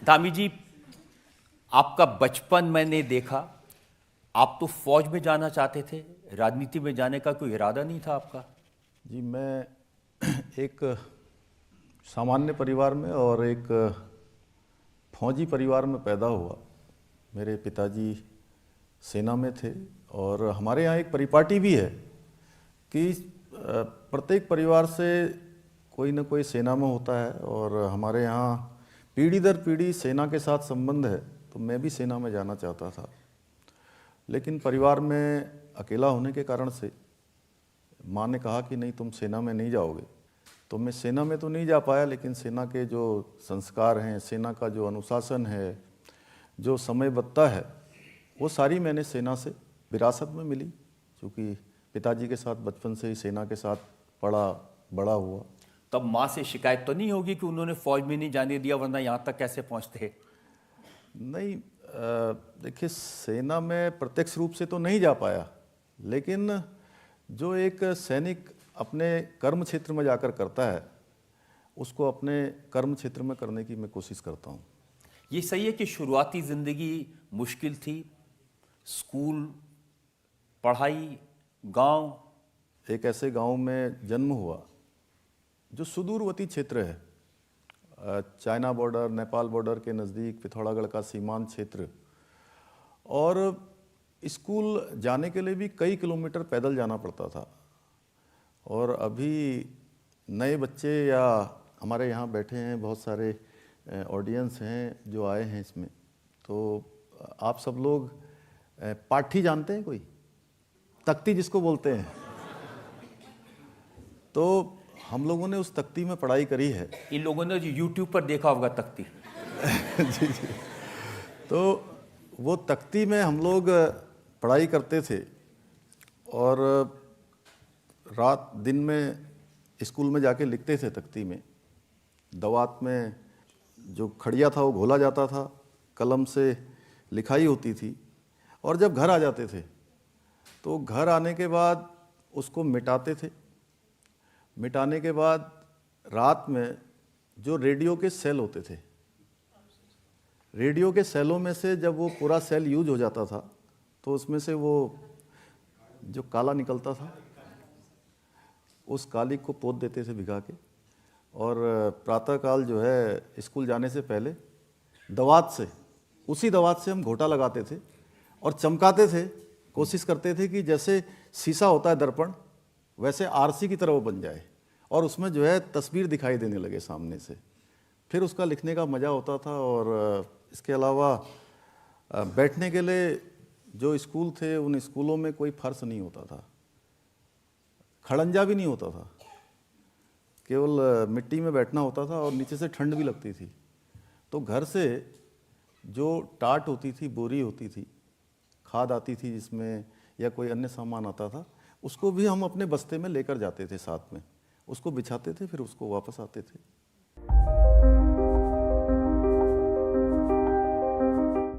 धामी जी, आपका बचपन मैंने देखा, आप तो फौज में जाना चाहते थे, राजनीति में जाने का कोई इरादा नहीं था आपका? जी, मैं एक सामान्य परिवार में और एक फौजी परिवार में पैदा हुआ। मेरे पिताजी सेना में थे और हमारे यहाँ एक परिपाटी भी है कि प्रत्येक परिवार से कोई न कोई सेना में होता है और हमारे यहाँ पीढ़ी दर पीढ़ी सेना के साथ संबंध है, तो मैं भी सेना में जाना चाहता था। लेकिन परिवार में अकेला होने के कारण से माँ ने कहा कि नहीं, तुम सेना में नहीं जाओगे। तो मैं सेना में तो नहीं जा पाया, लेकिन सेना के जो संस्कार हैं, सेना का जो अनुशासन है, जो समयबद्धता है, वो सारी मैंने सेना से विरासत में मिली, क्योंकि पिताजी के साथ बचपन से ही सेना के साथ पढ़ा बड़ा हुआ। तब माँ से शिकायत तो नहीं होगी कि उन्होंने फौज में नहीं जाने दिया, वरना यहाँ तक कैसे पहुँचते? नहीं, देखिए, सेना में प्रत्यक्ष रूप से तो नहीं जा पाया, लेकिन जो एक सैनिक अपने कर्म क्षेत्र में जाकर करता है, उसको अपने कर्म क्षेत्र में करने की मैं कोशिश करता हूँ। ये सही है कि शुरुआती ज़िंदगी मुश्किल थी, स्कूल, पढ़ाई, गांव? एक ऐसे गांव में जन्म हुआ जो सुदूरवर्ती क्षेत्र है, चाइना बॉर्डर, नेपाल बॉर्डर के नज़दीक, पिथौरागढ़ का सीमांत क्षेत्र, और स्कूल जाने के लिए भी कई किलोमीटर पैदल जाना पड़ता था। और अभी नए बच्चे या हमारे यहाँ बैठे हैं, बहुत सारे ऑडियंस हैं जो आए हैं इसमें, तो आप सब लोग पाठी जानते हैं? कोई तख्ती जिसको बोलते हैं, तो हम लोगों ने उस तख्ती में पढ़ाई करी है। इन लोगों ने जो यूट्यूब पर देखा होगा तख्ती। जी जी। तो वो तख्ती में हम लोग पढ़ाई करते थे और रात दिन में स्कूल में जाके लिखते थे तख्ती में। दवात में जो खड़िया था वो घोला जाता था, कलम से लिखाई होती थी, और जब घर आ जाते थे तो घर आने के बाद उसको मिटाते थे। मिटाने के बाद रात में जो रेडियो के सेल होते थे, रेडियो के सेलों में से जब वो पूरा सेल यूज हो जाता था, तो उसमें से वो जो काला निकलता था, उस काली को पोत देते थे भिगा के, और प्रातःकाल जो है स्कूल जाने से पहले दवात से, उसी दवात से हम घोटा लगाते थे और चमकाते थे। कोशिश करते थे कि जैसे शीशा होता है दर्पण, वैसे आरसी की तरह वो बन जाए और उसमें जो है तस्वीर दिखाई देने लगे सामने से। फिर उसका लिखने का मज़ा होता था। और इसके अलावा बैठने के लिए जो स्कूल थे, उन स्कूलों में कोई फर्श नहीं होता था, खड़ंजा भी नहीं होता था, केवल मिट्टी में बैठना होता था और नीचे से ठंड भी लगती थी। तो घर से जो टाट होती थी, बोरी होती थी, खाद आती थी जिसमें, या कोई अन्य सामान आता था, उसको भी हम अपने बस्ते में लेकर जाते थे साथ में, उसको बिछाते थे, फिर उसको वापस आते थे।